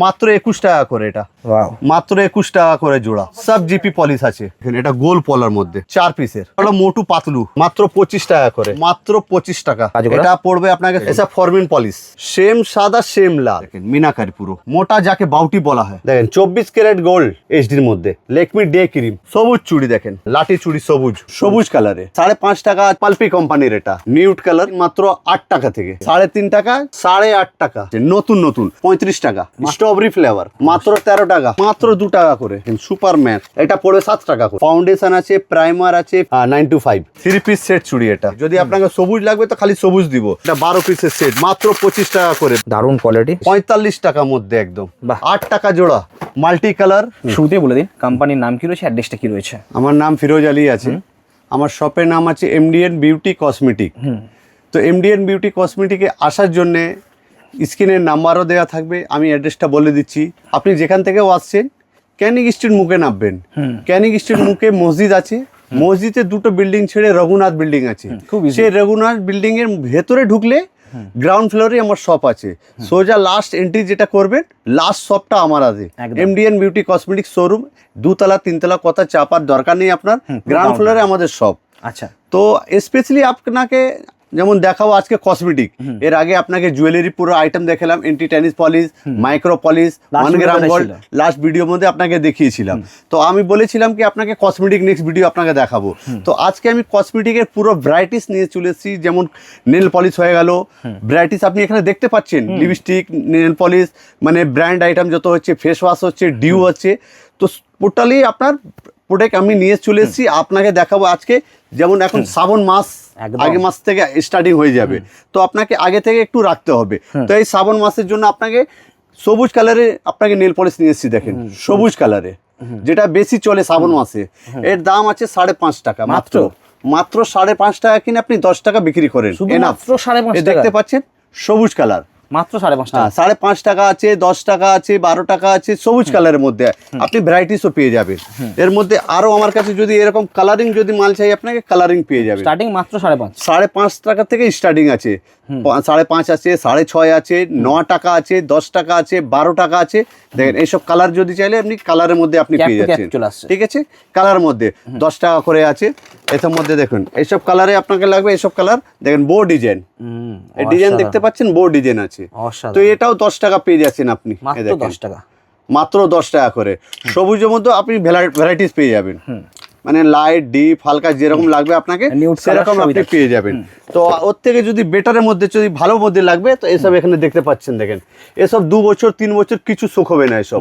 মাত্র 21 টাকা করে এটা। ওয়াও, মাত্র 21 টাকা করে জোড়া, সব জিপি পলিশ আছে। এটা গোল পলার মধ্যে 4 পিসের, হলো মোটু পাতলু, মাত্র 25 টাকা করে, মাত্র 25 টাকা। এটা পড়বে আপনাকে এসব ফরমিন পলিশ, সেম সাদা সেম লাল, দেখেন মিনাকারি পুরো মোটা, যাকে বাউটি বলা হয়। দেখেন 24 ক্যারেট গোল্ড এইচডির মধ্যে, লেকমি ডে ক্রিম, সবুজ চুড়ি, দেখেন লাঠি চুড়ি সবুজ, সবুজ কালারে 5.5 টাকা। পালপি কোম্পানির এটা নিউড কালার, মাত্র 8 টাকা থেকে 3.5 টাকা, 8.5 টাকা। নতুন নতুন 35 টাকা। স্ট্রবেরি ফ্লেভার মাত্র 13 টাকা, মাত্র 2 টাকা করে। সুপার ম্যাট এটা পড়বে 7 টাকা করে। ফাউন্ডেশন আছে, প্রাইমার আছে 9 to 5। 3 পিস সেট চুড়ি এটা, যদি আপনাকে সবুজ লাগবে তো খালি সবুজ দিব। এটা 12 পিসের সেট, মাত্র 25 টাকা করে। দারুণ কোয়ালিটি, 45 টাকার মধ্যে একদম। বাহ। 8 টাকা জোড়া, মাল্টি কালার। শুরুতেই বলে দিন কোম্পানির নাম কি রয়েছে, অ্যাড্রেসটা কি রয়েছে? আমার নাম ফিরোজ আলী আছে, আমার শপের নাম আছে এমডিএন বিউটি কসমেটিক। তো এমডিএন বিউটি কসমেটিকে আসার জন্যে স্ক্রিনের নাম্বারও দেওয়া থাকবে, আমি অ্যাড্রেসটা বলে দিচ্ছি। আপনি যেখান থেকেও আসছেন, ক্যানিং স্ট্রিট মুখে নামবেন। ক্যানিং স্ট্রিট মুখে মসজিদ আছে, মসজিদে দুটো বিল্ডিং ছেড়ে রঘুনাথ বিল্ডিং আছে। সেই রঘুনাথ বিল্ডিং এর ভেতরে ঢুকলে গ্রাউন্ড ফ্লোরে আমার শপ আছে। সোজা লাস্ট এন্ট্রি যেটা করবেন, লাস্ট শপটা আমার আছে, এমডিএন বিউটি কসমেটিক শোরুম। 2 তলা 3 তলা কথা চাপার দরকার নেই আপনার, গ্রাউন্ড ফ্লোরে আমাদের শপ। আচ্ছা, তো স্পেশালি আপনাকে যেমন দেখাবো আজকে কসমেটিক, এর আগে আপনাকে জুয়েলারি পুরো আইটেম দেখালাম, anti tennis polish, micro polish, 1 গ্রাম গোল্ড, লাস্ট ভিডিওর মধ্যে আপনাকে দেখিয়েছিলাম। তো আমি বলেছিলাম কি আপনাকে কসমেটিক নেক্সট ভিডিও আপনাকে দেখাবো। তো আজকে আমি কসমেটিকের পুরো ভ্যারাইটিস নিয়ে চলে এসেছি। যেমন নেল পলিশ হয়ে গেল, ভ্যারাইটিস আপনি এখানে দেখতে পাচ্ছেন, লিপস্টিক, নেল পলিশ, মানে ব্র্যান্ড আইটেম যত হচ্ছে, ফেস ওয়াশ হচ্ছে, ডিউ হচ্ছে। তো টোটালি আপনার প্রোডাক্ট আমি নিয়ে চলে এসেছি, আপনাকে দেখাবো আজকে। যেমন এখন শ্রাবণ মাস, আগে মাস থেকে স্টার্টিং হয়ে যাবে, তো আপনাকে আগে থেকে একটু রাখতে হবে। তো এই শ্রাবণ মাসের জন্য আপনাকে সবুজ কালারে আপনাকে নেল পলিশ নিয়ে এসেছি। দেখেন সবুজ কালারে, যেটা বেশি চলে শ্রাবণ মাসে। এর দাম আছে 5.5 টাকা মাত্র। মাত্র 5.5 টাকা কিনে আপনি 10 টাকা বিক্রি করেন। মাত্র 5.5 টাকা। দেখতে পাচ্ছেন সবুজ কালার, মাত্র 5.5 টাকা। 5.5 টাকা আছে, 10 টাকা আছে, 12 টাকা আছে, সবুজ কালারের মধ্যে আপনি ভ্যারাইটিসও পেয়ে যাবেন। এর মধ্যে আরো আমার কাছে যদি এরকম কালারিং যদি মাল চাই আপনাকে, কালারিং পেয়ে যাবেন। স্টার্টিং মাত্র 5.5। 5.5 টাকা থেকে স্টার্টিং আছে, 5.5 আছে, 6.5 আছে, 9 টাকা আছে, 10 টাকা আছে, 12 টাকা আছে। দেখেন এইসব কালার যদি চাইলে আপনি কালারের মধ্যে আপনি পেয়ে যাচ্ছেন। ঠিক আছে, কালার মধ্যে 10 টাকা করে আছে। এর মধ্যে দেখুন এইসব কালারে আপনাকে লাগবে, এইসব কালার দেখেন, বো ডিজাইন, এই ডিজাইন দেখতে পাচ্ছেন, বো ডিজাইন আছে। তো এটাও 10 টাকা পেয়ে যাচ্ছেন আপনি, মাত্র 10 টাকা, মাত্র 10 টাকা করে। সবুজের মধ্যে আপনি ভ্যারাইটিস পেয়ে যাবেন, মানে লাইট, ডিপ, হালকা যেরকম লাগবে আপনাকে সেরকম আপনি পেয়ে যাবেন। তো ওর থেকে যদি বেটারের মধ্যে, যদি ভালো মধ্যে লাগবে, তো এসব এখানে দেখতে পাচ্ছেন। দেখেন এসব 2 বছর 3 বছর কিছু শোক হবে না, এসব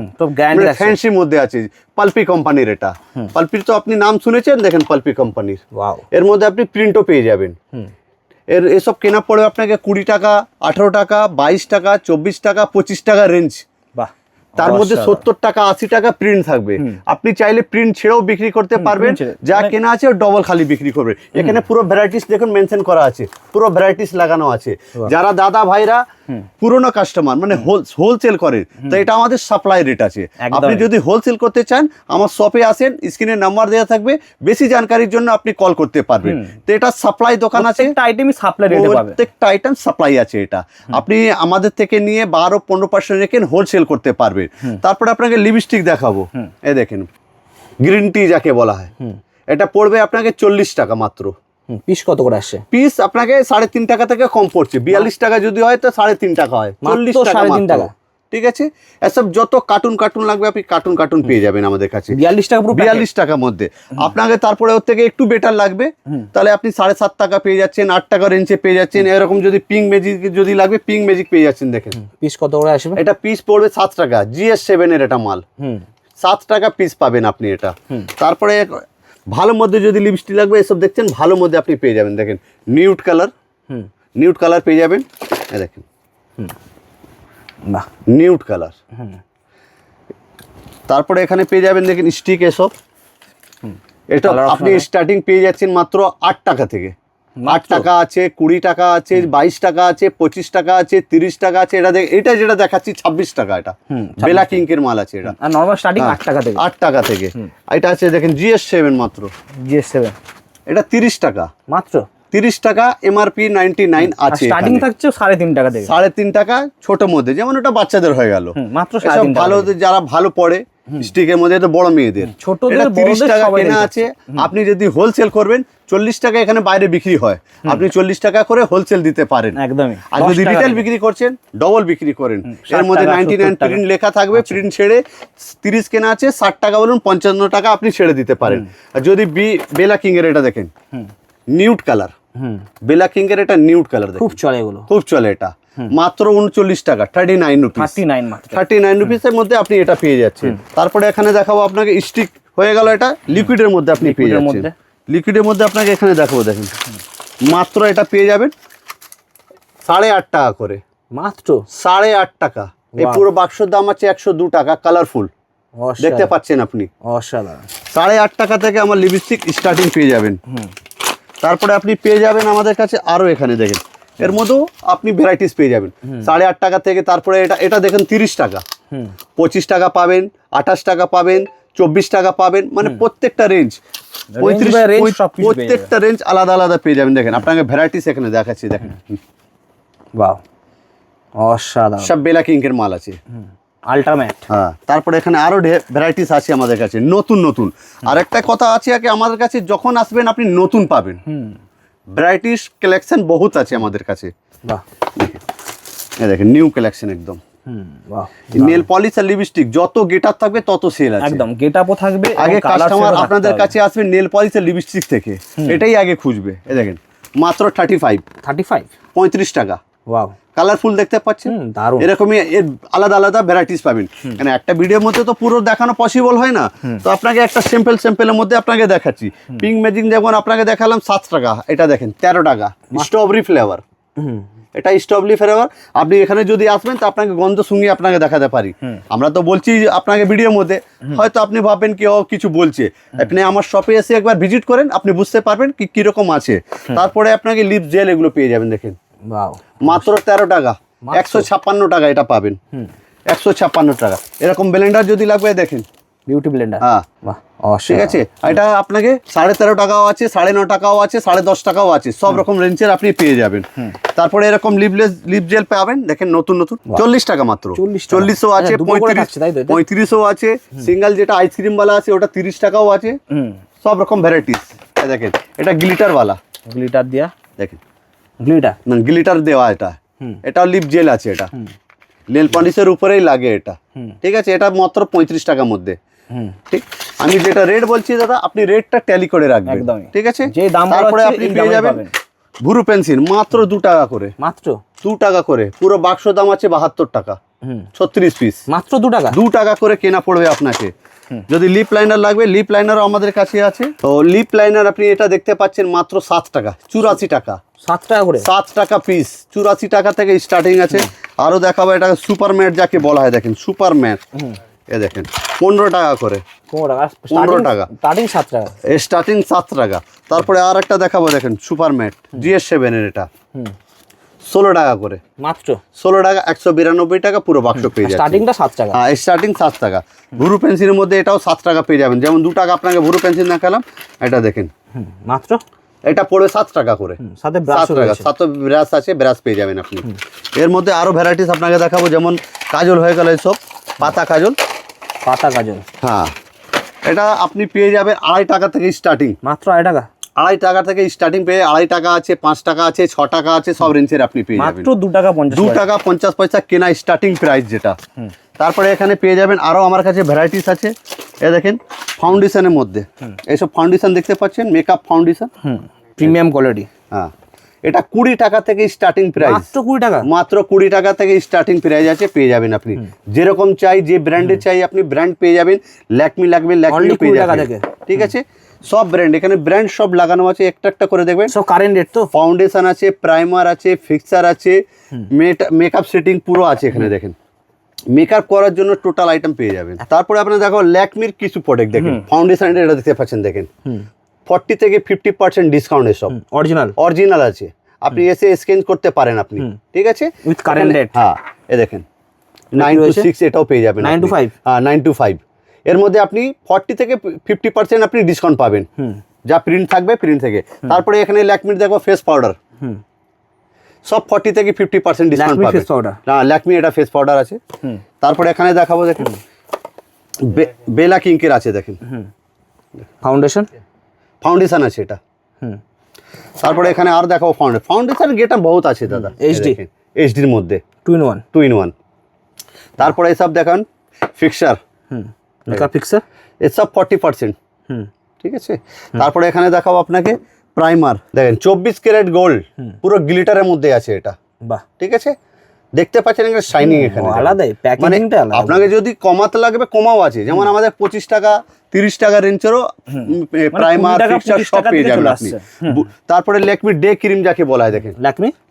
ফ্যান্সির মধ্যে আছে। পালপি কোম্পানির এটা, পালপির তো আপনি নাম শুনেছেন, দেখেন পালপি কোম্পানির। এর মধ্যে আপনি প্রিন্টও পেয়ে যাবেন। এসব কেনা পড়বে আপনাকে 20 টাকা, 18 টাকা, 22 টাকা, 24 টাকা, 25 টাকা রেঞ্জ। তার মধ্যে 70 টাকা 80 টাকা প্রিন্ট থাকবে। আপনি চাইলে প্রিন্ট ছেড়েও বিক্রি করতে পারবেন, যা কেনা আছে ডবল খালি বিক্রি করবে। এখানে পুরো ভ্যারাইটিস দেখুন মেনশন করা আছে, পুরো ভ্যারাইটিস লাগানো আছে। যারা দাদা ভাইরা পুরনো কাস্টমার, মানে হোলসেল করে, তো এটা আমাদের সাপ্লাই রেট আছে। আপনি যদি হোলসেল করতে চান আমার শপে আসেন, স্ক্রিনে নাম্বার দেওয়া থাকবে, বেশি জানকারির জন্য আপনি কল করতে পারবেন। তো এটা সাপ্লাই দোকান আছে, প্রত্যেকটা আইটেম সাপ্লাই আছে। এটা আপনি আমাদের থেকে নিয়ে 12-15% রেখে হোলসেল করতে পারবেন। তারপরে আপনাকে লিপস্টিক দেখাবো, এই দেখেন গ্রিন টি যাকে বলা হয়, এটা পড়বে আপনাকে 40 টাকা মাত্র। পিস কত করে আসছে? পিস আপনাকে 3.5 টাকা থেকে কম পড়ছে। 42 টাকা যদি হয় তো 3.5 টাকা হয়, 40 টাকা। ঠিক আছে, এসব যত কার্টুন লাগবে আপনি কার্টুন পেয়ে যাবেন আমাদের কাছে 42 টাকা, পুরো 42 টাকার মধ্যে। আপনাকে তারপরে ওর থেকে একটু বেটার লাগবে, তাহলে আপনি 7.5 টাকা পেয়ে যাচ্ছেন, 8 টাকা রেঞ্জে পেয়ে যাচ্ছেন। এরকম যদি পিঙ্ক ম্যাজিক যদি লাগবে, পিঙ্ক ম্যাজিক পেয়ে যাচ্ছেন। দেখেন পিস কত করে আসবে? এটা পিস পড়বে 7 টাকা, GS7 এর এটা মাল, 7 টাকা পিস পাবেন আপনি এটা। তারপরে ভালো মধ্যে যদি লিপস্টিক লাগবে, এসব দেখছেন ভালো মধ্যে আপনি পেয়ে যাবেন। দেখেন নিউড কালার পেয়ে যাবেন, দেখেন নিউড কালার। তারপরে এখানে পেয়ে যাবেন দেখেন স্টিক, এসব এটা আপনি স্টার্টিং পেয়ে যাচ্ছেন মাত্র 8 টাকা থেকে। 8 টাকা আছে, 20 টাকা আছে, 22 টাকা আছে, 25 টাকা আছে, 30 টাকা আছে। এটা যেটা দেখাচ্ছি 26 টাকা, এটা বেলা কিংকের মাল আছে। এটা নরমাল স্টার্টিং 8 টাকা থেকে, 8 টাকা থেকে। এটা আছে দেখেন GS7 মাত্র, GS7 এটা 30 টাকা মাত্র, 30 টাকা, এমআরপি 99 আছে। স্টার্টিং থাকছে 3.5 টাকা থেকে, 3.5 টাকা ছোট মধ্যে, যেমন ওটা বাচ্চাদের হয়ে গেল, মাত্র এসব 3.5 ভালো যারা ভালো পড়ে স্টিকের মধ্যে, তো বড় মেয়েদের ছোটদের এটা 30 বড়দের টাকা সবাই কেনা আছে। আপনি যদি হোলসেল করবেন 40 টাকা এখানে বাইরে বিক্রি হয়, আপনি 40 টাকা করে হোলসেল দিতে পারেন একদমই। আর যদি রিটেল বিক্রি করছেন ডবল বিক্রি করেন, এর মধ্যে 99 প্রিন্ট লেখা থাকবে, প্রিন্ট ছেড়ে 30 কেনা আছে, 60 টাকা বলুন 55 টাকা আপনি ছেড়ে দিতে পারেন। আর যদি বেলা কিং এর এটা দেখেন নিউড কালার, বেলা কিং এর এটা নিউড কালার দেখেন, খুব চলে এগুলো, খুব চলে, এটা মাত্র 39 টাকা, 39 রুপিস, 39 রুপিসের মধ্যে আপনি এটা পেয়ে যাচ্ছেন। তারপরে এখানে দেখাবো আপনাকে স্টিক হয়ে গেল, এটা লিকুইডের মধ্যে আপনি পেয়ে যাচ্ছেন। লিকুইডের মধ্যে আপনাকে এখানে দেখাবো, দেখেন মাত্র এটা পেয়ে যাবেন 8.5 টাকা করে, মাত্র 8.5 টাকা। এই পুরো বাক্সর দাম আছে 102 টাকা, কালারফুল দেখতে পাচ্ছেন আপনি, অসাধারণ। 8.5 টাকা থেকে আমার লিপস্টিক স্টার্টিং পেয়ে যাবেন। তারপরে আপনি পেয়ে যাবেন আমাদের কাছে আরো, এখানে দেখেন এর মধ্যেও আপনি ভ্যারাইটিস পেয়ে যাবেন 8.5 টাকা থেকে। তারপরে এটা দেখেন 30 টাকা, 25 টাকা পাবেন, 28 টাকা পাবেন, 24 টাকা পাবেন, মানে প্রত্যেকটা রেঞ্জ, প্রত্যেকটা রেঞ্জ আলাদা আলাদা পেয়ে যাবেন। দেখেন আপনাকে ভ্যারাইটিস এখানে দেখাচ্ছি, দেখেন বাহ অসাধারণ, সব বেলা কিং এর মাল আছে, আল্টিমেট। হ্যাঁ, তারপরে এখানে আরো ভ্যারাইটিস আছে আমাদের কাছে, নতুন নতুন। আর একটা কথা আছে কি, আমাদের কাছে যখন আসবেন আপনি নতুন পাবেন, ভ্যারাইটিস কালেকশন বহুত আছে আমাদের কাছে। বাহ, এই দেখেন নিউ কালেকশন একদম। বাহ, নেল পলিশ আর লিপস্টিক যত গেটআপ থাকবে তত সেল আছে, একদম গেটআপও থাকবে। আগে কাস্টমার আপনাদের কাছে আসবে নেল পলিশ আর লিপস্টিক থেকে, এটাই আগে খুঁজবে। এই দেখেন মাত্র 35 টাকা। ওয়াও, কালারফুল দেখতে পাচ্ছেন, দারুণ। এরকমই এর আলাদা আলাদা ভ্যারাইটিস পাবেন। মানে একটা ভিডিওর মধ্যে তো পুরো দেখানো পসিবল হয় না, তো আপনাকে একটা স্যাম্পলের মধ্যে আপনাকে দেখাচ্ছি। পিঙ্ক ম্যাজিক যেমন আপনাকে দেখালাম 7 টাকা, এটা দেখেন 13 টাকা, স্ট্রবেরি ফ্লেভার, এটা স্ট্রবেরি ফ্লেভার। আপনি এখানে যদি আসবেন তো আপনাকে গন্ধ শুঙিয়ে আপনাকে দেখাতে পারি। আমরা তো বলছি আপনাকে ভিডিওর মধ্যে, হয়তো আপনি ভাববেন কি ও কিছু বলছে, আপনি আমার শপে এসে একবার ভিজিট করেন, আপনি বুঝতে পারবেন কি কিরকম আছে। তারপরে আপনাকে লিপ জেল এগুলো পেয়ে যাবেন, দেখেন মাত্র 13 টাকা, 156 টাকা এটা পাবেন, 156 টাকা। এরকম ব্লেন্ডার যদি লাগবে দেখেন, বিউটি ব্লেন্ডার, হ্যাঁ ঠিক আছে, এটা আপনাকে 13.5 টাকাও আছে, 9.5 টাকাও আছে, 10.5 টাকাও আছে, সব রকম রেঞ্জের আপনি পেয়ে যাবেন। তারপরে এরকম লিপ জেল পাবেন, দেখেন নতুন নতুন 40 টাকা মাত্র, 40ও আছে, 35ও আছে, সিঙ্গেল যেটা আইসক্রিম বালা আছে ওটা 30 টাকাও আছে, সব রকম ভ্যারাইটিস। দেখেন এটা গ্লিটার বালা, গ্লিটার দিয়া, দেখেন গ্লিটার দেওয়া, এটা লিপ জেল আছে, এটা নেল পলিশের উপরেই লাগে এটা, ঠিক আছে। এটা মাত্র 35 টাকার মধ্যে, ঠিক। আমি যেটা রেট বলছি দাদা, আপনি রেটটা ট্যালি করে রাখবেন, ঠিক আছে। তারপরে আপনি পেয়ে যাবেন ভুরু পেন্সিল মাত্র 2 টাকা করে, মাত্র 2 টাকা করে। পুরো বাক্স দাম আছে 72 টাকা, 36 পিস, মাত্র 2 টাকা করে কেনা পড়বে আপনাকে। যদি লিপ লাইনার লাগবে, লিপ লাইনারও আমাদের কাছে আছে। তো লিপ লাইনার আপনি এটা দেখতে পাচ্ছেন মাত্র 7 টাকা, 84 টাকা, 7 টাকা করে, 7 টাকা পিস, 84 টাকা থেকে স্টার্টিং আছে। আরো দেখাবো এটা সুপার ম্যাট যাকে বলা হয়, দেখেন সুপার ম্যাট, এ দেখেন 15 টাকা করে, 15 টাকা স্টার্টিং, 7 টাকা। তারপরে আর একটা দেখাবো, দেখেন সুপার ম্যাট GS7 এর, এটা 16 টাকা করে, মাত্র 16 টাকা, 192 টাকা পুরো বাক্স পেয়ে যাবেন। স্টার্টিংটা 7 টাকা, হ্যাঁ স্টার্টিং 7 টাকা। ভুরু পেন্সিলের মধ্যে এটাও 7 টাকা পেয়ে যাবেন। যেমন 2 টাকা আপনাকে ভুরু পেন্সিল দেখালাম, এটা দেখেন মাত্র, এটা পড়বে 7 টাকা করে, সাথে ব্রাশ আছে, ব্রাশ পেয়ে যাবেন আপনি। এর মধ্যে আরো ভ্যারাইটিস আপনাকে দেখাবো, যেমন কাজল হয়ে গেল, এইসব পাতা কাজল, হ্যাঁ এটা আপনি পেয়ে যাবেন 2.5 টাকা থেকে স্টার্টিং, মাত্র 2.5 টাকা, 2.5 টাকা থেকে স্টার্টিং পেয়ে 2.5 টাকা আছে, 5 টাকা আছে, 6 টাকা আছে, সব রেঞ্জের আপনি পেয়ে যাবেন। মাত্র 2 টাকা 50 পয়সা কেনা স্টার্টিং প্রাইস যেটা। তারপরে এখানে পেয়ে যাবেন আরো আমার কাছে ভ্যারাইটিস আছে। এ দেখেন ফাউন্ডেশনের মধ্যে এইসব ফাউন্ডেশন দেখতে পাচ্ছেন, মেকআপ ফাউন্ডেশন প্রিমিয়াম কোয়ালিটি, হ্যাঁ এটা 20 টাকা থেকে স্টার্টিং প্রাইস, মাত্র 20 টাকা, মাত্র 20 টাকা থেকে স্টার্টিং প্রাইস আছে, পেয়ে যাবেন আপনি। যেরকম চাই, যে ব্র্যান্ডের চাই আপনি ব্র্যান্ড পেয়ে যাবেন। ল্যাকমি লাগবে, ল্যাকমি পেয়ে যাবেন, ঠিক আছে। সব ব্র্যান্ড, এখানে ব্র্যান্ড সব লাগানো আছে, একটা একটা করে দেখবেন, সব কারেন্ট রেট। তো ফাউন্ডেশন আছে, প্রাইমার আছে, ফিক্সার আছে, মেকআপ সেটিং পুরো আছে এখানে, দেখেন মেকআপ করার জন্য টোটাল আইটেম পেয়ে যাবেন। তারপরে আপনার দেখো ল্যাকমির কিছু প্রোডাক্ট, দেখেন ফাউন্ডেশন এটা দেখতে পাচ্ছেন, দেখেন 40 থেকে 50% ডিসকাউন্ট, এসব অরিজিনাল আছে, আপনি এসে স্ক্যান করতে পারেন আপনি, ঠিক আছে, উইথ কারেন্ট রেট। হ্যাঁ এ দেখেন 9 to 6 এটাও পেয়ে যাবেন, 9 to 5, হ্যাঁ 9 to 5। এর মধ্যে আপনি 40 থেকে 50% আপনি ডিসকাউন্ট পাবেন, যা প্রিন্ট থাকবে প্রিন্ট থেকে। তারপরে এখানে ল্যাকমির দেখো ফেস পাউডার, সব 40 থেকে 50% ডিসকাউন্ট পাবে। না ল্যাকমি এটা ফেস পাউডার আছে। তারপরে এখানে দেখাবো দেখেন বেলা কিঙ্কের আছে দেখেন, ফাউন্ডেশন আছে এটা। তারপরে এখানে আর দেখাবো ফাউন্ডেশন গেটা বহুত আছে দাদা, এইচডির মধ্যে 2 in 1। তারপরে এসব দেখান ফিক্সার, ফিক্সার এসব 40%, ঠিক আছে। তারপরে এখানে দেখাবো আপনাকে প্রাইমার, দেখেন 24 ক্যারেট গোল্ড পুরো গ্লিটারের মধ্যে আছে এটা, বাহ ঠিক আছে। দেখতে পাচ্ছেন এখানে শাইনিং, এখানে আলাদাই প্যাকেজিংটা আলাদা। আপনাকে যদি কমাতে লাগবে কমাও আছে, যেমন আমাদের 25 টাকা 30 টাকা রেঞ্জেরও প্রাইমার ফিক্সার সব পেয়ে যাবেন আপনি। তারপরে ল্যাকমি ডে ক্রিম যাকে বলা হয়, দেখেন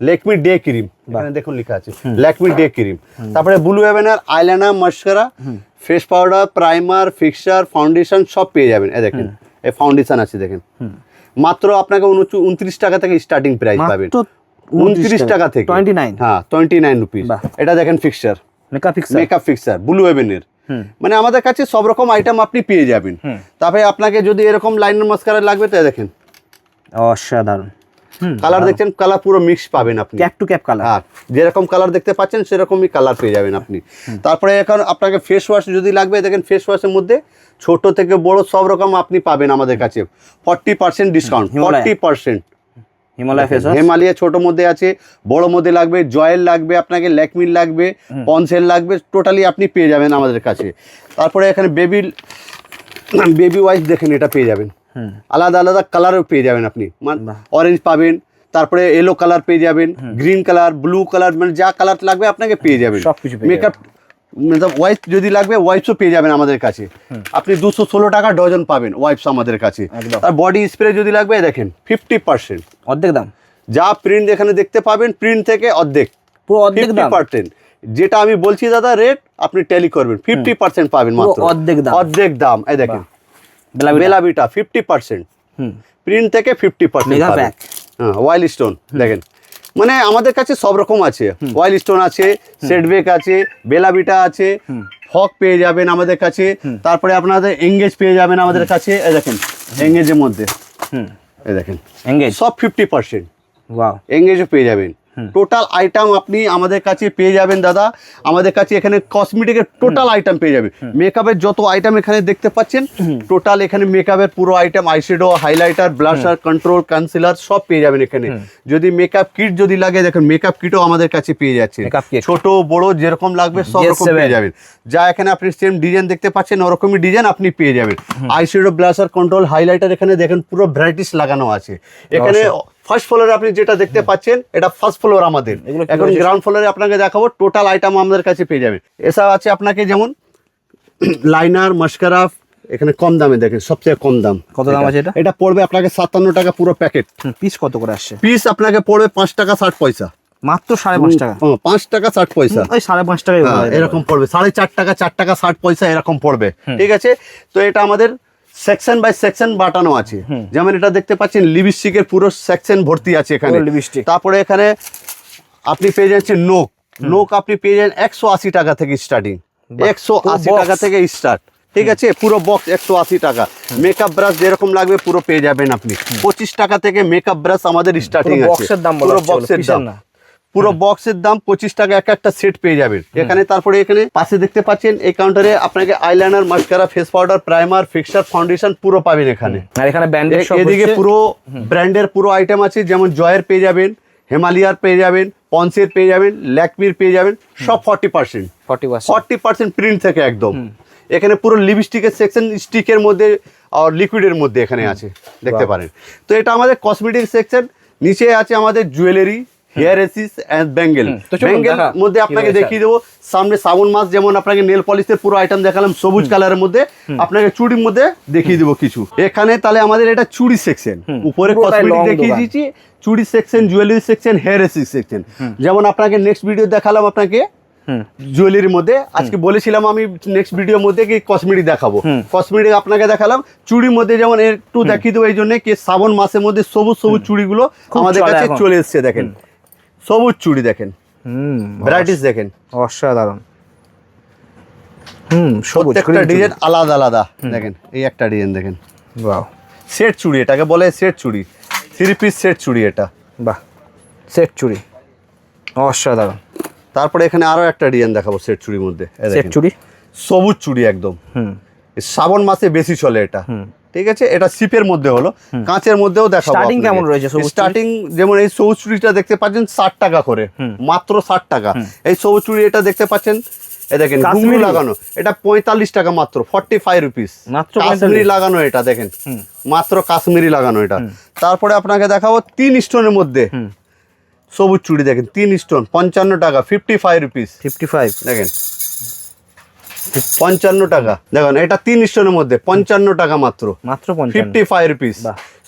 ল্যাকমি ডে ক্রিম, এখানে দেখুন লেখা আছে ল্যাকমি ডে ক্রিম। তারপরে ব্লু হেভেনের eyeliner, mascara, face powder, primer, fixer, foundation সব পেয়ে যাবেন। এই দেখেন এই ফাউন্ডেশন আছে দেখেন, মাত্র আপনাকে 29 টাকা থেকে স্টার্টিং প্রাইস পাবেন, 29 টাকা থেকে 29, হ্যাঁ 29 রুপিস। এটা দেখেন ফিক্সার, মেকআপ ফিক্সার ব্লু হেভেনের, মানে আমাদের কাছে সব রকম আইটেম আপনি পেয়ে যাবেন। তারপরে আপনাকে যদি এরকম লাইনার মাস্কারা লাগবে তো দেখেন অসাধারণ কালার দেখছেন, কালার পুরো মিক্স পাবেন আপনি, ক্যাপ টু ক্যাপ কালার, হ্যাঁ যেরকম কালার দেখতে পাচ্ছেন সেরকমই কালার পেয়ে যাবেন আপনি। তারপরে এখন আপনাকে ফেস ওয়াশ যদি লাগবে, দেখেন ফেস ওয়াশের মধ্যে ছোট থেকে বড় সব রকম আপনি পাবেন আমাদের কাছে 40% ডিসকাউন্ট, 40%। হিমালয়া ছোট মধ্যে আছে, বড় মধ্যে লাগবে, জয়েল লাগবে আপনাকে, ল্যাকমির লাগবে, পন্সেল লাগবে, টোটালি আপনি পেয়ে যাবেন আমাদের কাছে। তারপরে এখানে বেবি ওয়াইস দেখেন এটা পেয়ে যাবেন, আলাদা আলাদা কালারও পেয়ে যাবেন আপনি, অরেঞ্জ পাবেন, তারপরে ইয়েলো কালার পেয়ে যাবেন, গ্রিন কালার, ব্লু কালার, মানে যা কালার লাগবে আপনাকে পেয়ে যাবেন। মেকআপ ওয়াইপস যদি লাগবে ওয়াইপসও পেয়ে যাবেন আমাদের কাছে, আপনি 216 টাকা ডজন পাবেন ওয়াইপস আমাদের কাছে। আর বডি স্প্রে যদি লাগবে দেখেন 50%, অর্ধেক দাম। যা প্রিন্ট এখানে দেখতে পাবেন প্রিন্ট থেকে অর্ধেক, পুরো অর্ধেক দাম। 50%, যেটা আমি বলছি দাদা রেট আপনি ট্যালি করবেন, 50% পাবেন মাত্র, অর্ধেক দাম। এই দেখেন বেলাভিটা 50%, প্রিন্ট থেকে 50%, হ্যাঁ ওয়াইল্ড স্টোন দেখেন, মানে আমাদের কাছে সব রকম আছে, ওয়াইল্ড স্টোন আছে, সেটবেক আছে, বেলাভিটা আছে, ফক পেয়ে যাবেন আমাদের কাছে। তারপরে আপনাদের এঙ্গেজ পেয়ে যাবেন আমাদের কাছে, এই দেখেন এঙ্গেজের মধ্যে, এই দেখেন এঙ্গেজ সব 50%, ওয়াও এঙ্গেজও পেয়ে যাবেন। টোটাল আইটেম আপনি আমাদের কাছে পেয়ে যাবেন দাদা। আমাদের কাছে এখানে কসমেটিকের টোটাল আইটেম পেয়ে যাবেন, মেকআপের যত আইটেম এখানে দেখতে পাচ্ছেন টোটাল এখানে মেকআপের পুরো item, eyeshadow, highlighter, blusher, control, concealer সব পেয়ে যাবেন এখানে। যদি মেকআপ কিট যদি লাগে দেখেন মেকআপ কিটও আমাদের কাছে পেয়ে যাচ্ছে, ছোট বড় যেরকম লাগবে সব রকম পেয়ে যাবেন। যা এখানে আপনি সেম ডিজাইন দেখতে পাচ্ছেন ওরকমই ডিজাইন আপনি পেয়ে যাবেন। আইশ্যাডো, ব্লাশার, কন্ট্রোল, হাইলাইটার এখানে দেখেন পুরো ভ্যারাইটিস লাগানো আছে। এখানে ফার্স্ট ফ্লোরে আপনি যেটা দেখতে পাচ্ছেন এটা ফার্স্ট ফ্লোর আমাদের, এখন গ্রাউন্ড ফ্লোরে আপনাকে দেখাবো টোটাল আইটেম আমাদের কাছে পেয়ে যাবেন। এসব আছে আপনাকে যেমন লাইনার, মাস্কারা, এখানে কম দামে দেখেন, সবচেয়ে কম দাম। কত দাম আছে এটা? এটা পড়বে আপনাকে 57 টাকা পুরো প্যাকেট। পিস কত করে আসছে? পিস আপনাকে পড়বে 5 টাকা 60 পয়সা, মাত্র 5.5 টাকা, 5 টাকা 60 পয়সা, ওই 5.5 টাকায় এরকম পড়বে, 4.5 টাকা, 4 টাকা 60 পয়সা এরকম পড়বে, ঠিক আছে। তো এটা আমাদের সেকশন বাই সেকশন বাটানো আছে, যেমন এটা দেখতে পাচ্ছেন লিপস্টিকের পুরো সেকশন ভর্তি আছে এখানে। তারপরে এখানে আপনি পেয়ে যাচ্ছেন নোক আপনি পেয়ে যান 180 টাকা থেকে স্টার্টিং, 180 টাকা থেকে স্টার্ট, ঠিক আছে। পুরো বক্স 180 টাকা। মেকআপ ব্রাশ যেরকম লাগবে পুরো পেয়ে যাবেন আপনি, 25 টাকা থেকে মেকআপ ব্রাশ আমাদের স্টার্টিং আছে, পুরো বক্সের দাম, পুরো বক্সের দাম 25 টাকা একটা সেট পেয়ে যাবেন এখানে। তারপরে এখানে পাশে দেখতে পাচ্ছেন এই কাউন্টারে আপনাকে eyeliner, mascara, face powder, primer, fixer, foundation পুরো পাবেন এখানে। আর এখানে ব্র্যান্ডের সব, এদিকে পুরো ব্র্যান্ডের পুরো আইটেম আছে, যেমন জয়ের পেয়ে যাবেন, হিমালয়ার পেয়ে যাবেন, পন্সের পেয়ে যাবেন, ল্যাকমির পেয়ে যাবেন, সব 40% প্রিন্ট থেকে একদম। এখানে পুরো লিপস্টিকের সেকশন স্টিকের মধ্যে আর লিকুইডের মধ্যে এখানে আছে দেখতে পারেন। তো এটা আমাদের কসমেটিক সেকশন। নিচে আছে আমাদের জুয়েলারি, হেয়ার এসিস এন্ড ব্যাঙ্গেল। ব্যাঙ্গেল মধ্যে আপনাকে দেখিয়ে দেবো, সামনে শ্রাবণ মাস, যেমন আপনাকে নেল পলিশের পুরো আইটেম দেখালাম সবুজ কালারের মধ্যে, আপনাকে চুড়ির মধ্যে দেখিয়ে দেবো কিছু এখানে। তাহলে আমাদের এটা চুড়ি সেকশন, উপরে কসমেটিক দেখিয়ে দিয়েছি, চুড়ি সেকশন, জুয়েলারি সেকশন, হেয়ার এসিস সেকশন। যেমন আপনাকে নেক্সট ভিডিও দেখালাম আপনাকে জুয়েলারির মধ্যে, আজকে বলেছিলাম আমি নেক্সট ভিডিওর মধ্যে কি কসমেটিক দেখাবো, কসমেটিক আপনাকে দেখালাম। চুড়ির মধ্যে যেমন একটু দেখিয়ে দেবো এই জন্য কি শ্রাবণ মাসের মধ্যে সবুজ সবুজ চুড়িগুলো আমাদের কাছে চলে এসছে। দেখেন সবুজ চুড়ি দেখেন, ভ্যারাইটিস দেখেন, অসাধারণ। প্রত্যেকটা ডিজাইন আলাদা আলাদা দেখেন। এই একটা ডিজাইন দেখেন, ওয়াও সেট চুড়ি, এটাকে বলে সেট চুড়ি, 3 পিস সেট চুড়ি এটা। বাহ, সেট চুড়ি অসাধারণ। তারপরে এখানে আরো একটা ডিজাইন দেখাবো সেট চুড়ির মধ্যে। সেট চুড়ি সবুজ চুড়ি একদম, শ্রাবণ মাসে বেশি চলে এটা। ঠিক আছে, এটা সিপের মধ্যে হলো, কাঁচের মধ্যেও দেখাবো। স্টার্টিং কেমন রয়েছে? স্টার্টিং যেমন এই সবুজ চুড়িটা দেখতে পাচ্ছেন 60 টাকা করে, মাত্র 60 টাকা। এই সবুজ চুড়ি এটা দেখতে পাচ্ছেন, এই দেখেন ঘুঙরু লাগানো, এটা 45 টাকা মাত্র, 45 রুপিস মাত্র। কাশ্মীরি লাগানো এটা দেখেন, মাত্র কাশ্মীরি লাগানো এটা। তারপরে আপনাকে দেখাবো 3 স্টোনের মধ্যে সবুজ চুড়ি, দেখেন 3 স্টোন 55 টাকা, 55 রুপিস, 55 দেখেন 55 টাকা। দেখেন এটা 3 স্টোনের মধ্যে 55 টাকা মাত্র, মাত্র 55 রুপিস।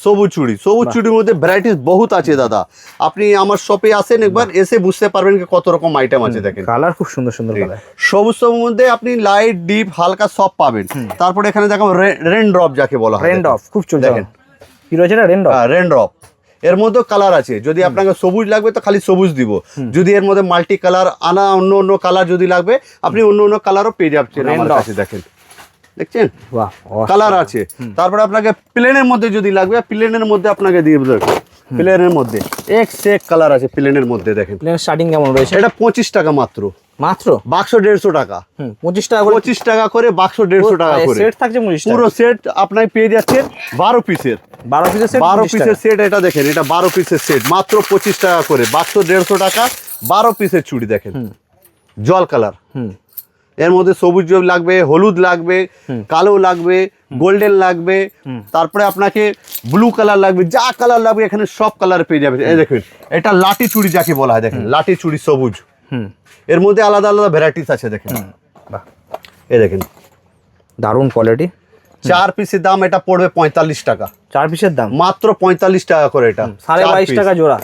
সবুজ চুড়ি, সবুজ চুড়ির মধ্যে ভ্যারাইটিস বহুত আছে দাদা। আপনি আমার শপে আসেন একবার, এসে বুঝতে পারবেন কি কত রকম আইটেম আছে। দেখেন কালার খুব সুন্দর সুন্দর কালার। সবুজ সবুজ মধ্যে আপনি লাইট ডিপ হালকা সব পাবেন। তারপরে এখানে দেখো রেন ড্রপ যাকে বলা হয়, রেন ড্রপ খুব চলছে। দেখেন কি রয়েছে এটা? Rain drop, rain drop. এর মধ্যে কালার আছে, যদি আপনাকে সবুজ লাগবে তো খালি সবুজ দিব, যদি এর মধ্যে মাল্টি কালার আনা অন্য অন্য কালার যদি লাগবে আপনি অন্য অন্য কালারও পেয়ে যাচ্ছেন আমার কাছে। দেখেন, দেখছেন বাহ, কালার আছে। তারপরে আপনাকে প্লেনের মধ্যে যদি লাগবে, প্লেনের মধ্যে আপনাকে দিয়ে দেবো। প্লেনের মধ্যে এক সে এক কালার আছে প্লেনের মধ্যে। দেখেন প্লেন স্টার্টিং কেমন রয়েছে? এটা 25 টাকা মাত্র, মাত্র বাক্স 150 টাকা, 25 টাকা করে, 25 টাকা করে বাক্স 150 টাকা করে। সেট থাকছে 25 টাকা, পুরো সেট আপনার পেয়ে যাচ্ছেন 12 পিসের, 12 পিসের সেট, 12 পিসের সেট। এটা দেখেন, এটা 12 পিসের সেট, মাত্র 25 টাকা করে, বাক্স 150 টাকা, 12 পিসের চুড়ি। দেখেন জল কালার, এর মধ্যে সবুজ লাগবে, হলুদ লাগবে, কালো লাগবে, গোল্ডেন লাগবে, তারপরে আপনাকে ব্লু কালার লাগবে, যা কালার লাগবে এখানে সব কালার পেয়ে যাবে। এই দেখুন এটা লাঠি চুড়ি যাকে বলা হয়, দেখেন লাঠি চুড়ি সবুজ, এর মধ্যে আলাদা আলাদা ভ্যারাইটিস আছে। দেখেন এই দেখেন দারুণ কোয়ালিটি। 4 পিসের দাম এটা পড়বে 45 টাকা, 4 পিসের দাম মাত্র 45 টাকা করে। এটা 22.5 টাকা জোড়া।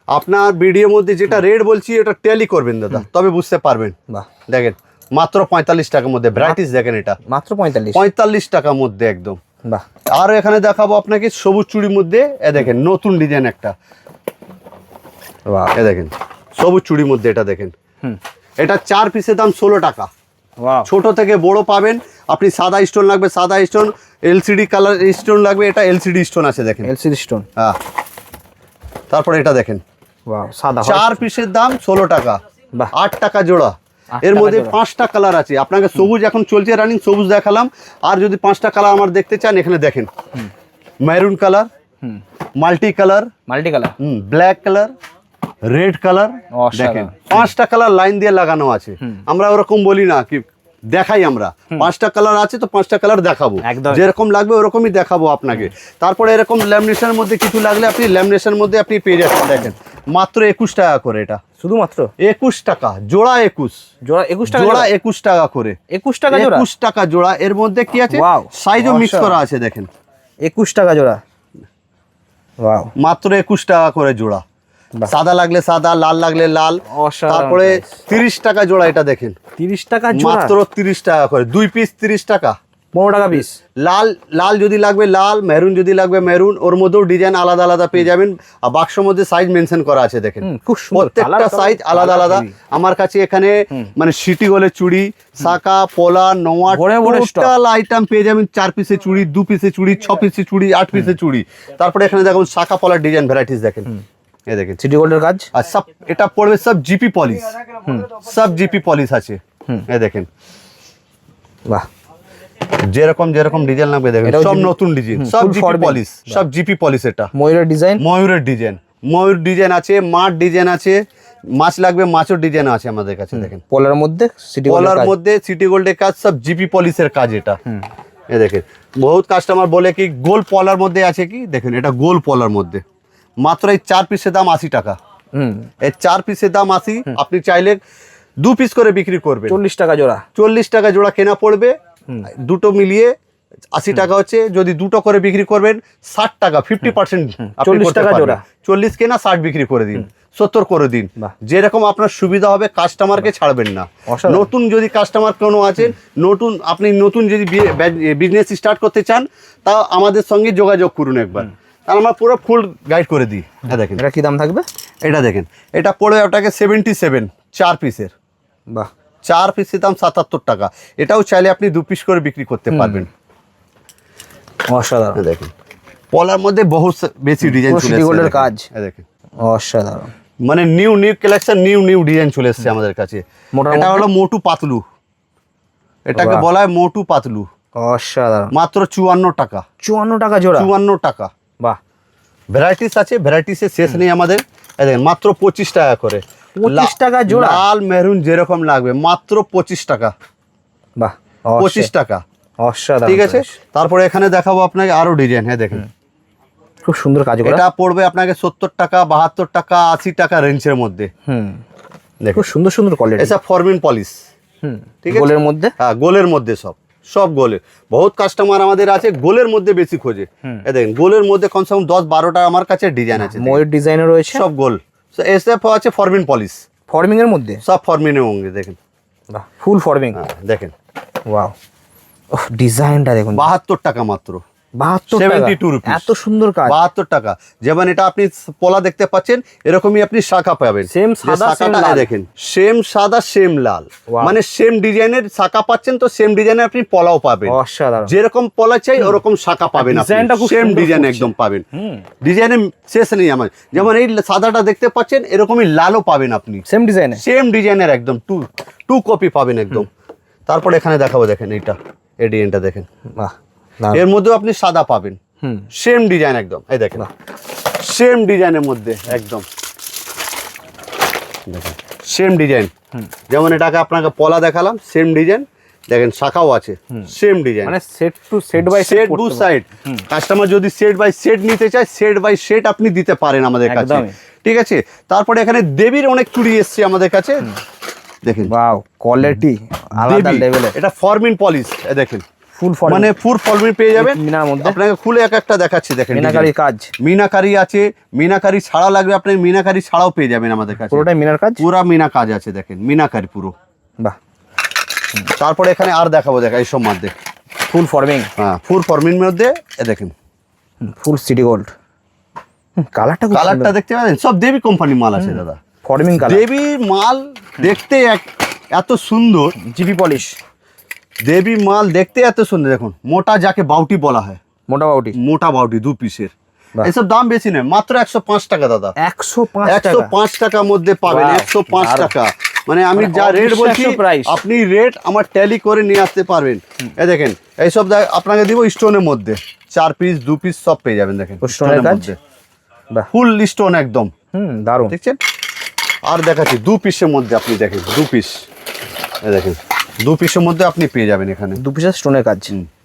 আপনার ভিডিওর মধ্যে যেটা রেট বলছি এটা ট্যালি করবেন দাদা, তবে বুঝতে পারবেন। বাহ, দেখেন মাত্র 45 টাকার মধ্যে ভ্যারাইটিস। দেখেন এটা মাত্র 45 টাকার মধ্যে একদম। বাহ, আর এখানে দেখাবো আপনাকে সবুজ চুড়ির মধ্যে, এ দেখেন নতুন ডিজাইন একটা, বাহ, এ দেখেন সবুজ চুড়ির মধ্যে। এটা দেখেন এটা 4 পিসের দাম 16 টাকা। ওয়াও, ছোট থেকে বড় পাবেন আপনি। সাদা স্টোন লাগবে সাদা স্টোন, এলসিডি কালার স্টোন লাগবে, এটা এলসিডি স্টোন আছে। দেখেন এলসিডি স্টোন। হ্যাঁ, তারপরে এটা দেখেন ওয়াও, সাদা 4 পিসের দাম 16 টাকা, বাহ, 8 টাকা জোড়া। এর মধ্যে 5টা কালার আছে। আপনাকে সবুজ এখন চলছে রানিং, সবুজ দেখালাম। আর যদি 5টা কালার আমার দেখতে চান, এখানে দেখেন maroon colour, multi colour, multi colour, black colour, red colour. দেখেন 5টা কালার লাইন দিয়ে লাগানো আছে। আমরা ওরকম বলি না কি, দেখাই আমরা 5টা কালার আছে তো 5টা কালার দেখাবো, যেরকম লাগবে ওরকমই দেখাবো আপনাকে। তারপরে এরকম ল্যামিনেশনের মধ্যে কিছু লাগলে আপনি ল্যামিনেশনের মধ্যে আপনি পেয়ে যাচ্ছেন। দেখেন মাত্র 21 টাকা করে, এটা শুধুমাত্র 21 টাকা জোড়া, 21 জোড়া, 21 টাকা জোড়া, 21 টাকা করে, 21 টাকা জোড়া, 21 টাকা জোড়া। এর মধ্যে কি আছে, সাইজও মিক্স করা আছে। দেখেন 21 টাকা জোড়া। ওয়াও, মাত্র 21 টাকা করে জোড়া। সাদা লাগলে সাদা, লাল লাগলে লাল। তারপরে 30 টাকা জোড়া। এটা দেখেন 30 টাকা জোড়া, মাত্র 30 টাকা করে, 2 পিস 30 টাকা, 15 টাকা পিস। লাল লাল যদি লাগবে লাল, মেরুন যদি লাগবে মেরুন, ওর মধ্যেও ডিজাইন আলাদা আলাদা পেয়ে যাবেন। আর বাক্সের মধ্যে সাইজ মেনশন করা আছে। দেখেন খুব সুন্দর, প্রত্যেকটা সাইজ আলাদা আলাদা। আমার কাছে এখানে মানে সিটি গোলের চুড়ি, সাকা, পোলা, নোয়া, টোটাল আইটেম পেয়ে যাবেন। 4 পিসের চুড়ি, 2 পিসের চুড়ি, 6 পিসের চুড়ি, 8 পিসের চুড়ি। তারপরে এখানে দেখুন সাকা পোলার ডিজাইন ভ্যারাইটিস। দেখেন এই দেখেন সিটি গোল্ডের কাজ। আর সব এটা পড়বে সব জিপি পলিশ, সব জিপি পলিশ আছে। এই দেখেন বাহ, যেরকম যেরকম ডিজাইন লাগবে দেখেন সব নতুন ডিজাইন, সব জিপি পলিশ, সব জিপি পলিশ। এটা ময়ূরের ডিজাইন, ময়ূরের ডিজাইন, ময়ূর ডিজাইন আছে, মাছ ডিজাইন আছে, মাছ লাগবে মাছের ডিজাইন আছে আমাদের কাছে। দেখেন পোলার মধ্যে সিটি পোলার মধ্যে সিটি গোল্ডের কাজ, সব জিপি পলিশের কাজ। এটা এই দেখেন বহুত কাস্টমার বলে কি গোল পলার মধ্যে আছে কি, দেখেন এটা গোল পলার মধ্যে। মাত্র এই 4 পিসের দাম 80 টাকা। এই 4 পিসের দাম 80। আপনি চাইলে 2 পিস করে বিক্রি করবে, 40 টাকা জোড়া, 40 টাকা জোড়া কেনা পড়বে। দুটো মিলিয়ে 80 টাকা হচ্ছে। যদি দুটো করে বিক্রি করবেন 60 টাকা, 50%। 40 টাকা জোড়া, 40 কেনা 60 বিক্রি করে দিন, 70 করে দিন, যেরকম আপনার সুবিধা হবে। কাস্টমারকে ছাড়বেন না। নতুন যদি কাস্টমার কোনো আছেন, নতুন আপনি নতুন যদি বিজনেস স্টার্ট করতে চান, তা আমাদের সঙ্গে যোগাযোগ করুন একবার, আর আমরা পুরো ফুল গাইড করে দিই। হ্যাঁ দেখেন এটা কি দাম থাকবে? এটা দেখেন এটা পড়বে আপনাকে 77, 4 পিসের। বাহ, 4 পিসের দাম 77 টাকা। এটাও চাইলে আপনি 2 পিস করে বিক্রি করতে পারবেন। অসাধারণ। দেখেন পলার মধ্যে বহুত বেশি ডিজাইন চলে সিটি গোল্ডের কাজ। দেখেন অসাধারণ। মানে নিউ কালেকশন, নিউ ডিজাইন চলে এসেছে আমাদের কাছে। এটা হলো মোটু পাতলু, এটাকে বলা হয় মোটু পাতলু। অসাধারণ। মাত্র 54 টাকা। 54 টাকা জোড়া। 54 টাকা। বাহ। ভ্যারাইটিস আছে, ভ্যারাইটিসের শেষ নেই আমাদের। এই দেখেন মাত্র 25 টাকা করে। 25 টাকা জোড়া। লাল মেরুন যেরকম লাগবে মাত্র 25 টাকা। বাহ। 25 টাকা। অসাধারণ। ঠিক আছে, তারপরে এখানে দেখাবো আপনাকে আরো ডিজাইন। হ্যাঁ দেখেন খুব সুন্দর কাজ করা। এটা পড়বে আপনাকে 70 টাকা, 72 টাকা, 80 টাকা রেঞ্জের মধ্যে। দেখুন খুব সুন্দর সুন্দর কোয়ালিটি। এসব ফরমিন পলিশ। ঠিক আছে, গোলের মধ্যে। হ্যাঁ গোলের মধ্যে সব গোলে। বহুত কাস্টমার আমাদের আছে গোলের মধ্যে বেশি খোঁজে। এই দেখেন গোলের মধ্যে কমসে কম 10-12টা আমার কাছে ডিজাইন আছে। ময়ূর ডিজাইনও রয়েছে। সব গোল। এসব আছে ফরমিন পলিশ। ফর্মিং এর মধ্যে সব ফরমিনের মধ্যে দেখেন। বাহ, ফুল ফর্মিং। দেখেন ওয়াও, ওহ ডিজাইনটা দেখুন। 72 টাকা মাত্র। 72 টাকা। 72 রুপিস। এত সুন্দর কাজ। 72 টাকা। যেমন এটা আপনি পলা দেখতে পাচ্ছেন, এরকমই আপনি শাখা পাবেন। সেম সাদা সেম লাল। দেখেন সেম সাদা সেম লাল, Wow. মানে সেম ডিজাইনের শাখা পাচ্ছেন, তো সেম ডিজাইনের আপনি পলাও পাবেন। অসাধারণ। যেরকম পলা চাই ওরকম শাখা পাবেন। ডিজাইনটা খুব সেম সুন্দর ডিজাইন করছে। একদম পাবেন। ডিজাইনের শেষ নেই আমার। যেমন এই সাদাটা দেখতে পাচ্ছেন, এরকমই লালও পাবেন আপনি। সেম ডিজাইনে। সেম ডিজাইনের একদম টু কপি পাবেন একদম। তারপর এখানে দেখাবো, দেখেন এইটা, এই ডিজাইনটা দেখেন। বাহ। এর মধ্যেও আপনি সাদা পাবেন। সেম ডিজাইন একদম। এই দেখেন সেম ডিজাইনের মধ্যে একদম দেখেন সেম ডিজাইন। যেমন এটাকে আপনাকে পলা দেখালাম, সেম ডিজাইন। দেখেন শাখাও আছে, সেম ডিজাইন। মানে set to set by set to side. Customer যদি সেট বাই সেট নিতে চায়, সেট বাই সেট আপনি দিতে পারেন আমাদের কাছে। একদমই। ঠিক আছে, তারপরে এখানে দেবীর অনেক চুড়ি এসছে আমাদের কাছে। দেখেন ওয়াও, কোয়ালিটি আলাদা দেবী, লেভেলে। এটা ফরমিন পলিশ। দেখেন ফুল ফর্মিং, মানে ফুল ফরমিন পেয়ে যাবেন। মিনার মধ্যে আপনাকে খুলে এক একটা দেখাচ্ছি। দেখেন মিনাকারি কাজ। মিনাকারি আছে, মিনাকারি ছাড়া লাগবে আপনি মিনাকারি ছাড়াও পেয়ে যাবেন আমাদের কাছে। পুরোটাই মিনার কাজ। পুরা মিনা কাজ আছে, দেখেন মিনাকারি পুরো। বাহ। তারপরে এখানে আর দেখাবো, দেখা এইসব মধ্যে ফুল ফর্মিং। হ্যাঁ ফুল ফরমিন মধ্যে দেখেন ফুল সিটি গোল্ড। কালারটা খুব কালারটা দেখতে পাচ্ছেন, সব দেবী কোম্পানি মাল আছে দাদা। Forming colour. দেবীর মাল দেখতে এত সুন্দর। GP polish. দেবী মাল দেখতে এত সুন্দর। দেখুন মোটা, যাকে বাউটি বলা হয়, মোটা বাউটি। মোটা বাউটি 2 পিসের। বাহ। এসব দাম বেশি নয়, মাত্র 105 টাকা দাদা। 105 টাকা। 105 টাকার মধ্যে পাবেন। Wow, 105 দারুণ। টাকা। মানে আমি মানে যা রেট অবিশ্বাস্য বলছি price। আপনি রেট আমার ট্যালি করে নিয়ে আসতে পারবেন। এই দেখেন এইসব আপনাকে দিব স্টোনের মধ্যে, 4 পিস 2 পিস সব পেয়ে যাবেন। দেখেন স্টোনের কাজ। বাহ। ফুল স্টোন একদম। দারুণ। দেখছেন, আর দেখাচ্ছি 2 পিসের মধ্যে। আপনি দেখেন 2 পিস, এই দেখেন 2 পিসের মধ্যে আপনি পেয়ে যাবেন এখানে। 2 পিসের স্টোনের কাজ।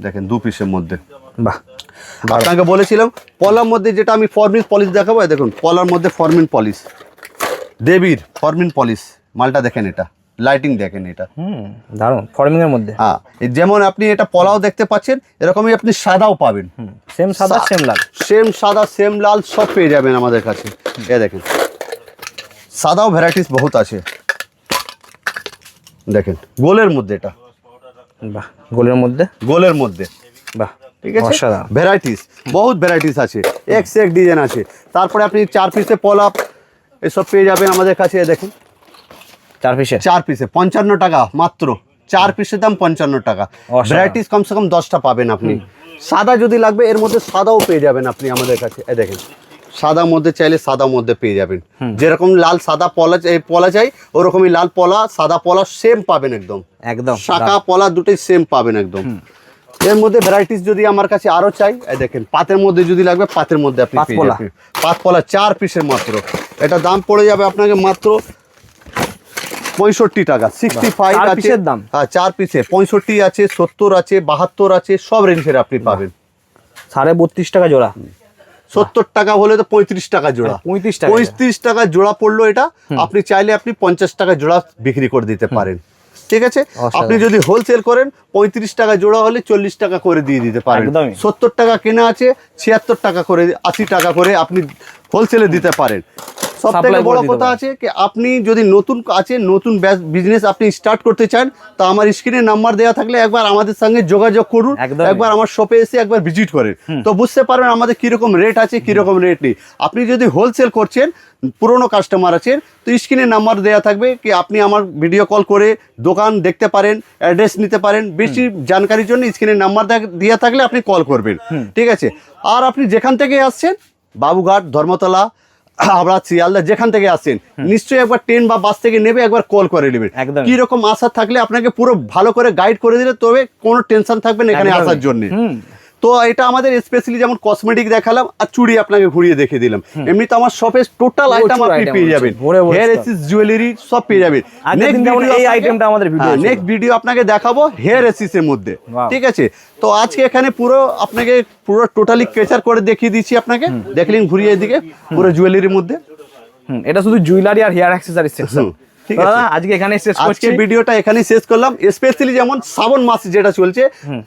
দেখেন 2 পিসের মধ্যে। বাহ। আপনাকে বলেছিলাম পলার মধ্যে যেটা আমি ফরমিন পলিশ দেখাবো। এই দেখুন পলার মধ্যে ফরমিন পলিশ, দেবীর ফরমিন পলিশ মালটা দেখেন। এটা লাইটিং দেখেন, এটা দারুণ ফর্মিং এর মধ্যে। হ্যাঁ, যেমন আপনি এটা পলাও দেখতে পাচ্ছেন, এরকমই আপনি সাদাও পাবেন। সেম সাদা সেম লাল। সেম সাদা সেম লাল সব পেয়ে যাবেন আমাদের কাছে। এ দেখেন সাদাও ভ্যারাইটিস বহুত আছে। দেখেন গোলের মধ্যে, এটা বাহ। গোলের মধ্যে। গোলের মধ্যে। বাহ। ঠিক আছে, অসাধারণ। ভ্যারাইটিস বহুত ভ্যারাইটিস আছে, এক সে এক ডিজাইন আছে। তারপরে আপনি 4 পিসে পলা এসব পেয়ে যাবেন আমাদের কাছে। দেখুন 4 পিসে। 4 পিসে 55 টাকা মাত্র। 4 পিসের দাম 55 টাকা। ভ্যারাইটিস কমসে কম 10টা পাবেন আপনি। সাদা যদি লাগবে এর মধ্যে সাদাও পেয়ে যাবেন আপনি আমাদের কাছে। এই দেখেন সাদা মধ্যে চাইলে সাদা মধ্যে পেয়ে যাবেন। যেরকম লাল সাদা পলা চাই, ওরকমই লাল পলা সাদা পলা সেম পাবেন একদম। একদম শাখা পলা দুটোই সেম পাবেন একদম। এর মধ্যে ভ্যারাইটিস যদি আমার কাছে আরো চাই, এই দেখেন পাতের মধ্যে যদি লাগবে পাতের মধ্যে আপনি পেয়ে যাবেন। পাত পলা 4 পিসের মাত্র। এটা দাম পড়ে যাবে আপনাকে মাত্র 65 টাকা। 65 আছে দাম। হ্যাঁ 4 পিসে 65 আছে, 70 আছে, 72 আছে, সব রেঞ্জের আপনি পাবেন। 32.5 টাকা জোড়া। 70 টাকা হলে তো 35 টাকা জোড়া। 35 টাকা জোড়া পড়লো এটা। আপনি চাইলে আপনি 50 টাকা জোড়া বিক্রি করে দিতে পারেন। ঠিক আছে, আপনি যদি হোলসেল করেন 35 টাকা জোড়া হলে 40 টাকা করে দিয়ে দিতে পারেন। 70 টাকা কেনা আছে, 76 টাকা করে 80 টাকা করে আপনি হোলসেলে দিতে পারেন। সব থেকে বড় কথা আছে কি আপনি যদি নতুন বিজনেস আপনি স্টার্ট করতে চান, তো আমার স্ক্রিনে নাম্বার দেওয়া থাকলে একবার আমাদের সঙ্গে যোগাযোগ করুন, একবার আমার শপে এসে একবার ভিজিট করেন, তো বুঝতে পারবেন আমাদের কিরকম রেট আছে কিরকম রেট নেই। আপনি যদি হোলসেল করছেন, পুরনো কাস্টমার আছেন, তো স্ক্রিনে নাম্বার দেওয়া থাকবে কি আপনি আমার ভিডিও কল করে দোকান দেখতে পারেন, অ্যাড্রেস নিতে পারেন। বেশি জানকারির জন্য স্ক্রিনে নাম্বার দেওয়া থাকলে আপনি কল করবেন, ঠিক আছে। আর আপনি যেখান থেকে আসছেন, বাবুঘাট, ধর্মতলা, হাবড়া, শিয়ালদা, যেখান থেকে আসছেন, নিশ্চয়ই একবার ট্রেন বা বাস থেকে নেবে একবার কল করে নেবেন। কি রকম আসার থাকলে আপনাকে পুরো ভালো করে গাইড করে দিলে তবে কোনো টেনশন থাকবে না এখানে আসার জন্য। তো এটা আমাদের স্পেশালি যেমন কসমেটিক দেখালাম আর চুড়ি আপনাকে ঘুরিয়ে দেখে দিলাম। এমনি তো আমার শপে টোটাল আইটেম আপনি পেয়ে যাবেন, হেয়ার এসিস, জুয়েলারি সব পেয়ে যাবেন। নেক্সট ভিডিও আপনাকে দেখাবো হেয়ার এসিস এর মধ্যে, ঠিক আছে। তো আজকে এখানে পুরো আপনাকে পুরো টোটালি কেচার করে দেখিয়ে দিচ্ছি আপনাকে, দেখলেন ঘুরিয়ে এদিকে পুরো জুয়েলারির মধ্যে। এটা শুধু জুয়েলারি আর হেয়ার অ্যাক্সেসরিজ সেকশন। ঠিক আছে, আজকে এখানে শেষ করছি, আজকে ভিডিওটা এখানেই শেষ করলাম। স্পেশালি যেমন শ্রাবণ মাস যেটা চলছে,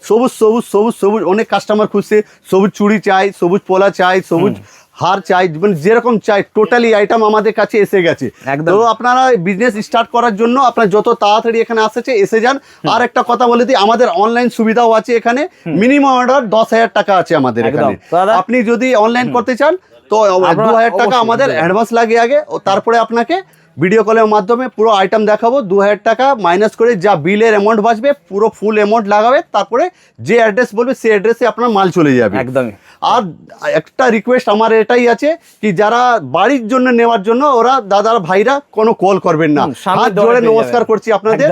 সবুজ সবুজ সবুজ সবুজ অনেক কাস্টমার খুঁজছে, সবুজ চুড়ি চাই, সবুজ পোলা চাই, সবুজ হার চাই, মানে যেরকম চাই টোটালি আইটেম আমাদের কাছে এসে গেছে। তো আপনারা বিজনেস স্টার্ট করার জন্য আপনার যত তাড়াতাড়ি এখানে আসছে এসে যান। আর একটা কথা বলে দিই, আমাদের অনলাইন সুবিধাও আছে এখানে। মিনিমাম অর্ডার 10,000 টাকা আছে আমাদের এখানে। আপনি যদি অনলাইন করতে চান তো 2,000 টাকা আমাদের অ্যাডভান্স লাগে আগে, ও তারপরে আপনাকে ভিডিও কলের মাধ্যমে পুরো আইটেম দেখাবো। 2,000 টাকা মাইনাস করে যা বিলের অ্যামাউন্ট বাঁচবে পুরো ফুল অ্যামাউন্ট লাগাবে, তারপরে যে অ্যাড্রেস বলবে সেই অ্যাড্রেসে আপনার মাল চলে যাবে একদমই। আর একটা রিকোয়েস্ট আমার এটাই আছে কি যারা বাড়ির জন্য নেওয়ার জন্য ওরা দাদার ভাইরা কোনো কল করবেন না, হাত জোড়ে নমস্কার করছি আপনাদের,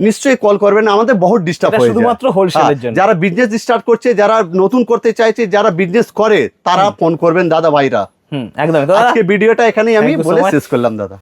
নিশ্চয়ই কল করবেন না, আমাদের বহুত ডিস্টার্ব হয়ে যায় শুধুমাত্র হোলসেলের জন্য। যারা বিজনেস স্টার্ট করছে, যারা নতুন করতে চাইছে, যারা বিজনেস করে, তারা ফোন করবেন দাদা ভাইরা। একদম। আজকে ভিডিওটা এখানেই আমি বলে শেষ করলাম দাদা।